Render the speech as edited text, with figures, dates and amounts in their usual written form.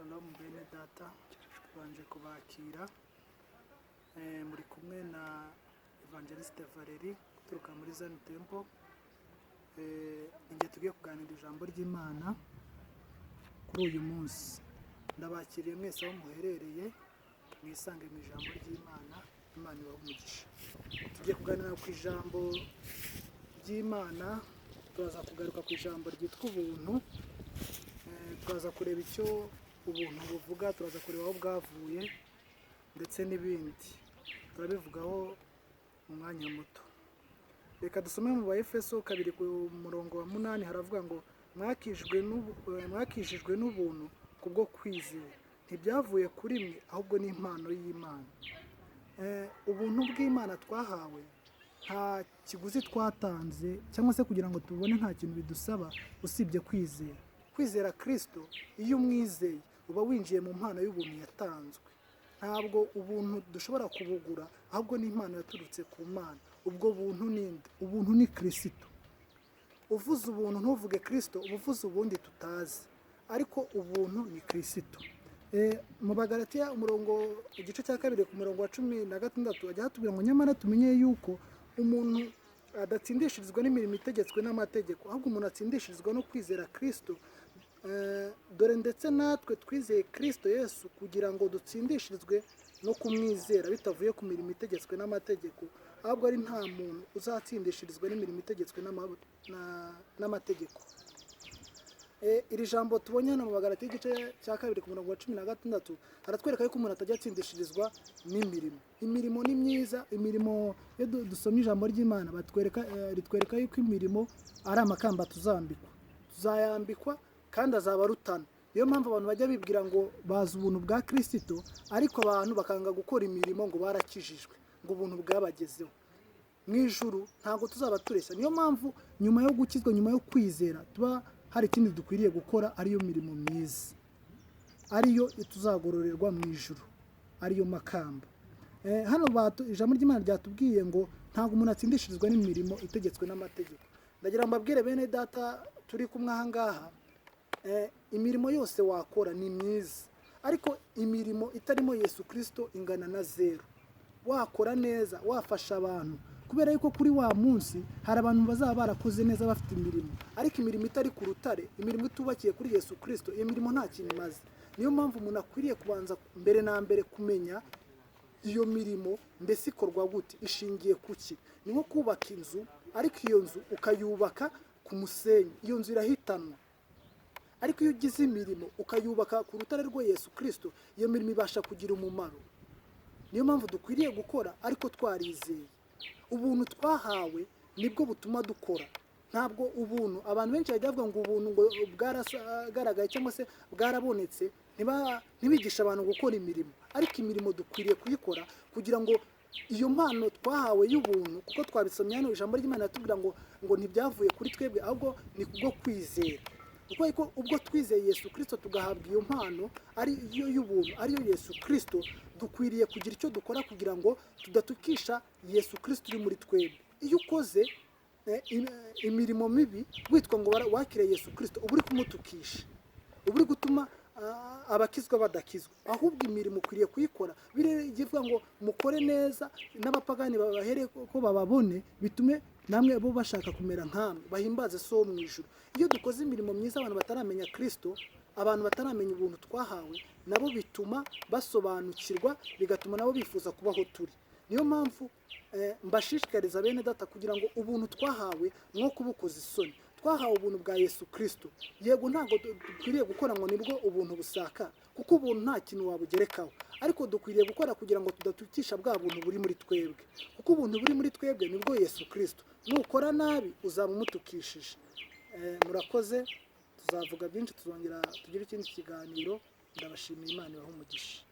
Shalom bene data, tubanje kubakira muri kumwe na Evangeliste Valeri guturuka muri Zion Temple. Inge tugiye kuganira ijambo ry'Imana kuri uyu munsi. Ndabakiriye mwese aho muherereye, mwisange mu ijambo ry'Imana. Imana ibahe umugisha. Tugiye kuganira ku ijambo ry'Imana, turaza kugaruka ku ijambo ryitwa ubuntu. Turaza kureba icyo ubuntu buvuga, turaza kureba aho bwavuye ndetse n'ibindi turabivugaho mu mwanya muto. Reka dusome mu Efeso 2 ku murongo wa 8, haravuga ngo mwakishijwe n'ubuntu kubwo kwizera, ntibyavuye kuri mwe ahubwo ni impano y'Imana. Ubuntu bw'Imana twahawe nta kiguzi twatanze cyangwa se kugira ngo tubone, nta kintu bidusaba usibye kwizera. Kwizera Kristo, iyo umwizeye uba winjiye mu mpano y'ubuntu yatanzwe. Ntabwo ubuntu dushobora kubugura, ahubwo ni impano yaturutse ku Mana. Ubwo buntu ninde? Ubuntu ni Kristo. Uvuze ubuntu ntuvuge Kristo, uvuze ubundi tutazi, ariko ubuntu ni Kristo. Mu Bagalatiya igice cya 2 ku murongo wa 16 ajya hatubwira ngo nyamara tumenye yuko umuntu adatsindishirizwa n'imirimo itegetswe n'amategeko, ahubwo umuntu atsindishirizwa no kwizera Kristo. Dore ndetse natwe twizeye Kristo Yesu kugira ngo dutsindishirizwe no kumwizera bitavuye ku mirimo itegetswe n'amategeko, ahubwo ari nta muntu uzatsindishirizwa n'imirimo itegetswe n'amategeko. Iri jambo tubonye hano mu Bagalatiya igice cya 2 ku murongo wa 16 haratwereka yuko umuntu atajya atsindishirizwa n'imirimo. Imirimo ni myiza, imirimo iyo dusomye ijambo ry'Imana ritwereka yuko imirimo ari amakamba tuzayambikwa kandi azaba arutana. Niyo mpamvu abantu bajya bibwira ngo bazi ubuntu bwa Kristo, ariko abantu bakanga gukora imirimo ngo barakijijwe, ngo ubuntu bwabagezeho. Mu ijuru ntabwo tuzaba tureshya. Niyo mpamvu nyuma yo gukizwa, nyuma yo kwizera, tuba hari ikindi dukwiriye gukora, ariyo mirimo myiza, ariyo tuzagororerwa mu ijuru, ariyo makamba. Hano ijambo ry'Imana ryatubwiye ngo ntabwo umuntu atsindishirizwa n'imirimo itegetswe n'amategeko. Ndagira mbabwire bene data turi kumwe aha ngaha, imirimo yose wakora ni myiza, ariko imirimo itarimo Yesu Kristo ingana na zero. Wakora neza, wafasha abantu, kubera yuko kuri wa munsi hari abantu bazaba barakoze neza bafite imirimo, ariko imirimo itari ku rutare, imirimo itubakiye kuri Yesu Kristo, iyo mirimo nta kintu imaze. Niyo mpamvu umuntu akwiriye kubanza mbere na mbere kumenya iyo mirimo mbese ikorwa gute, ishingiye kuki. Ni nko kubaka inzu, ariko iyo nzu ukayubaka ku musenyi, iyo nzu irahitanwa. Ariko iyo ugize imirimo ukayubaka ku rutare rwa Yesu Kristo, iyo mirimo ibasha kugira umumaro. Niyo mpamvu dukwiriye gukora ariko twarizeye. Ubuntu twahawe nibwo butuma dukora. Ntabwo ubuntu, abantu benshi bajya bavuga ngo ubuntu ngo bwaragaragaye cyangwa se bwarabonetse, ntibigisha abantu gukora imirimo. Ariko imirimo dukwiriye kuyikora kugira ngo iyo mpano twahawe y'ubuntu, kuko twabisomye hano ijambo ry'Imana ratubwira ngo ntibyavuye kuri twebwe, ahubwo ni kubwo kwizera. Kuko ubwo twizeye Yesu Kristo tugahabwa iyo mpano ariyo y'ubuntu, ariyo Yesu Kristo, dukwiriye kugira icyo dukora kugira ngo tudatukisha Yesu Kristo uri muri twebwe. Iyo ukoze imirimo mibi witwa ngo wakire Yesu Kristo, uba uri kumutukisha, uba uri gutuma abakizwa badakizwa. Ahubwo imirimo ukwiriye kuyikora, bivuga ngo mukore neza, n'abapagani babahere ko bababone, bitume namwe bo bashaka kumera nkamwe, bahimbaze so mu ijuru. Iyo dukoze imirimo myiza abantu bataramenya Kristo, abantu bataramenya ubuntu twahawe, nabo bituma basobanukirwa, bigatuma nabo bifuza kubaho turi. Niyo mpamvu mbashishikariza bene data kugira ngo ubuntu twahawe mwo kubukoza isoni. Twahawe ubuntu bwa Yesu Kristo. Yego ntabwo dukwiriye gukora ngo nibwo ubuntu busaka, kuko ubuntu nta kintu wabugerekaho, ariko dukwiriye gukora kugira ngo tudatukisha bwa buntu buri muri twebwe, kuko ubuntu buri muri twebwe nibwo Yesu Kristo. Nukora nabi uzaba umutukishije. Murakoze, tuzavuga byinshi, tuzongera tugire ikindi kiganiro. Ndabashimiye, Imana ibahe umugisha.